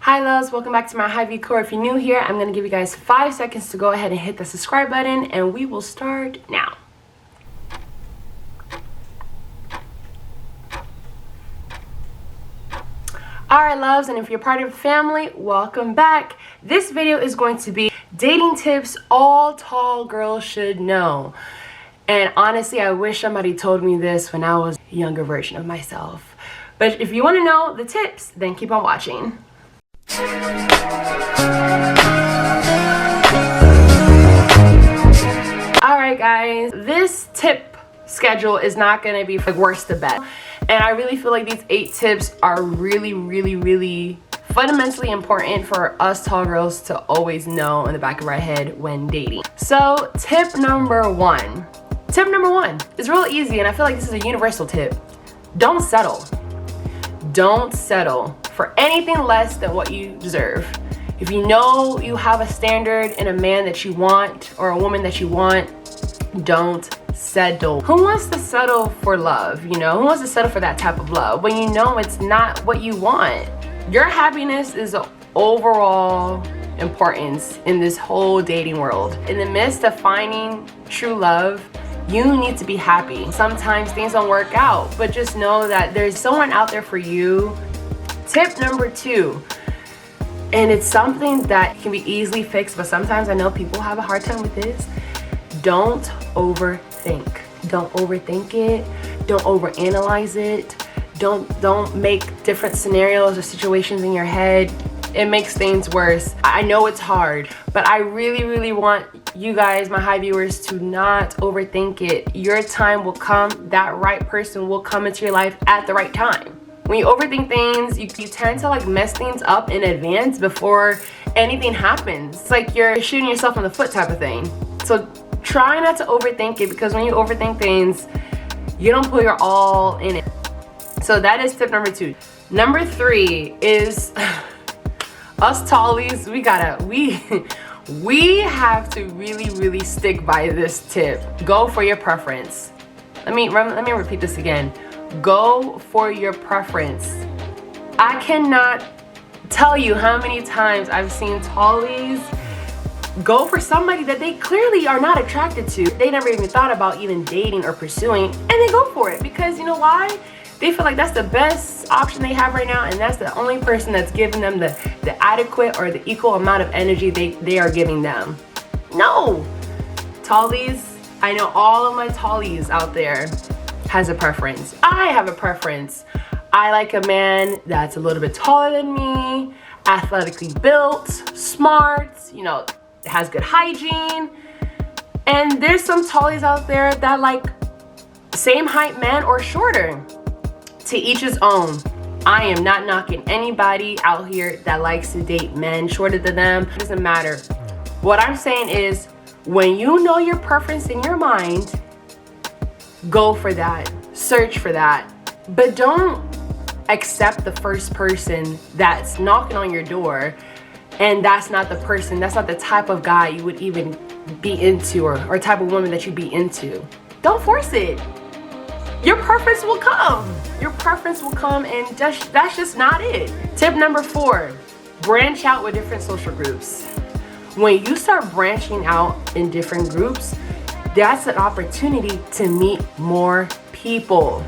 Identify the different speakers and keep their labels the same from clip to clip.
Speaker 1: Hi loves, welcome back to my Hy-Vee Core. If you're new here, I'm going to give you guys 5 seconds to go ahead and hit the subscribe button, and we will start now. Alright loves, and if you're part of the family, welcome back. This video is going to be dating tips all tall girls should know. And honestly, I wish somebody told me this when I was a younger version of myself. But if you want to know the tips, then keep on watching. Alright guys, this tip schedule is not going to be like worst to best. And I really feel like these 8 tips are really fundamentally important for us tall girls to always know in the back of our head when dating. So tip number one is real easy, and I feel like this is a universal tip. Don't settle. Don't settle for anything less than what you deserve. If you know you have a standard in a man that you want or a woman that you want, don't settle. Who wants to settle for love? You know, who wants to settle for that type of love when you know it's not what you want? Your happiness is of overall importance in this whole dating world. In the midst of finding true love, you need to be happy. Sometimes things don't work out, but just know that there's someone out there for you. Tip number 2, and it's something that can be easily fixed, but sometimes I know people have a hard time with this. Don't overthink. Don't overthink it. Don't overanalyze it. Don't make different scenarios or situations in your head. It makes things worse. I know it's hard, but I really want you guys, my Hy viewers, to not overthink it. Your time will come. That right person will come into your life at the right time. When you overthink things, you tend to like mess things up in advance before anything happens. It's like you're shooting yourself in the foot type of thing. So try not to overthink it, because when you overthink things, you don't put your all in it. So that is tip number 2. Number 3 is us tallies, we have to really stick by this tip. Go for your preference. Let me repeat this again. Go for your preference. I cannot tell you how many times I've seen tallies go for somebody that they clearly are not attracted to. They never even thought about even dating or pursuing, and they go for it because you know why? They feel like that's the best option they have right now, and that's the only person that's giving them the adequate or the equal amount of energy they are giving them. No! Tallies, I know all of my tallies out there has a preference. I have a preference. I like a man that's a little bit taller than me, athletically built, smart, you know, has good hygiene. And there's some tallies out there that like same height man or shorter. To each his own. I am not knocking anybody out here that likes to date men shorter than them. It doesn't matter. What I'm saying is, when you know your preference in your mind, go for that. Search for that. But don't accept the first person that's knocking on your door, and that's not the person, that's not the type of guy you would even be into, or type of woman that you'd be into. Don't force it. Your preference will come. Your preference will come, and that's just not it. Tip number 4, branch out with different social groups. When you start branching out in different groups, that's an opportunity to meet more people.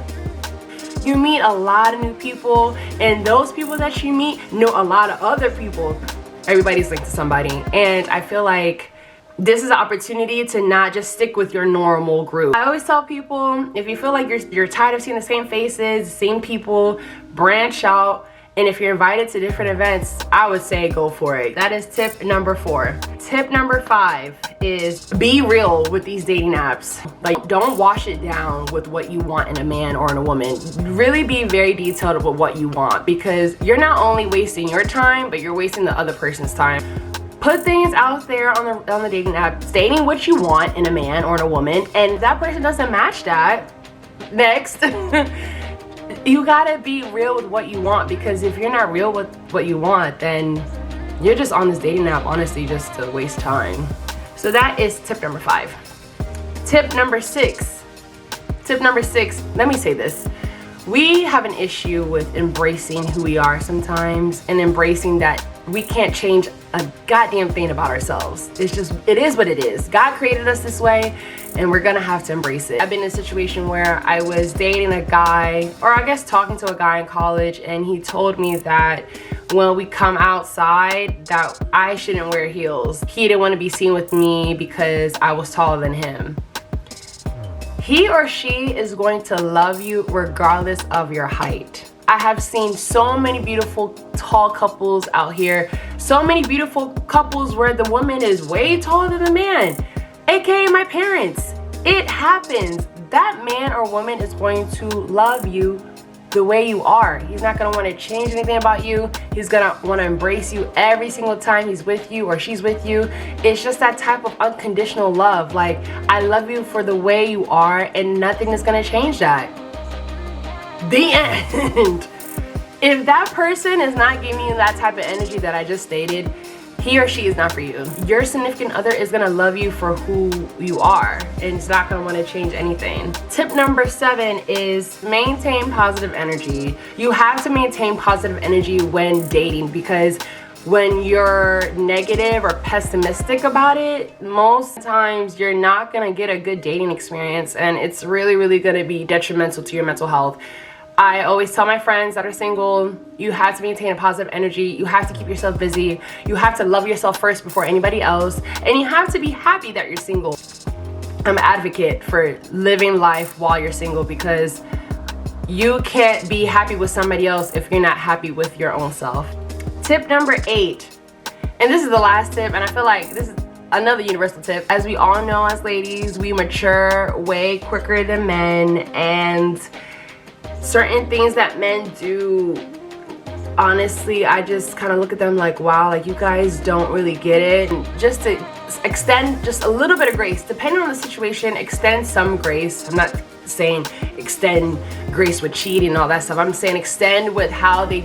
Speaker 1: You meet a lot of new people, and those people that you meet know a lot of other people. Everybody's linked to somebody, and I feel like this is an opportunity to not just stick with your normal group. I always tell people, if you feel like you're tired of seeing the same faces, the same people, branch out. And if you're invited to different events, I would say go for it. That is tip number 4. Tip number 5 is be real with these dating apps. Like, don't wash it down with what you want in a man or in a woman. Really be very detailed about what you want, because you're not only wasting your time, but you're wasting the other person's time. Put things out there on the dating app, stating what you want in a man or in a woman, and if that person doesn't match that, next. You gotta be real with what you want, because if you're not real with what you want, then you're just on this dating app, honestly, just to waste time. So that is tip number 5. Tip number 6, let me say this. We have an issue with embracing who we are sometimes, and embracing that we can't change a goddamn thing about ourselves. It's just, it is what it is. God created us this way, and we're gonna have to embrace it. I've been in a situation where I was dating a guy, or I guess talking to a guy in college, and he told me that when we come outside that I shouldn't wear heels. He didn't want to be seen with me because I was taller than him. He or she is going to love you regardless of your height. I have seen so many beautiful tall couples out here, so many beautiful couples where the woman is way taller than the man, aka my parents. It happens. That man or woman is going to love you the way you are. He's not gonna want to change anything about you. He's gonna want to embrace you every single time he's with you or she's with you. It's just that type of unconditional love. Like, I love you for the way you are, and nothing is gonna change that. The end. If that person is not giving you that type of energy that I just stated, he or she is not for you. Your significant other is gonna love you for who you are, and it's not gonna wanna change anything. Tip number 7 is maintain positive energy. You have to maintain positive energy when dating, because when you're negative or pessimistic about it, most times you're not gonna get a good dating experience, and it's really gonna be detrimental to your mental health. I always tell my friends that are single, you have to maintain a positive energy. You have to keep yourself busy. You have to love yourself first before anybody else. And you have to be happy that you're single. I'm an advocate for living life while you're single, because you can't be happy with somebody else if you're not happy with your own self. Tip number 8, and this is the last tip, and I feel like this is another universal tip. As we all know, as ladies, we mature way quicker than men, and certain things that men do, honestly, I just kind of look at them like, wow, like, you guys don't really get it. And just to extend just a little bit of grace, depending on the situation, extend some grace. I'm not saying extend grace with cheating and all that stuff. I'm saying extend with how they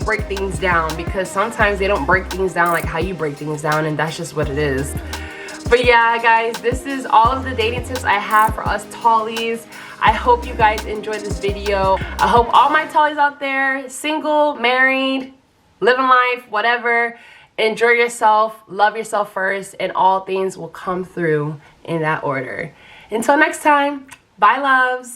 Speaker 1: break things down, because sometimes they don't break things down like how you break things down, and that's just what it is. But yeah, guys, this is all of the dating tips I have for us tallies. I hope you guys enjoyed this video. I hope all my tallies out there, single, married, living life, whatever, enjoy yourself, love yourself first, and all things will come through in that order. Until next time, bye, loves.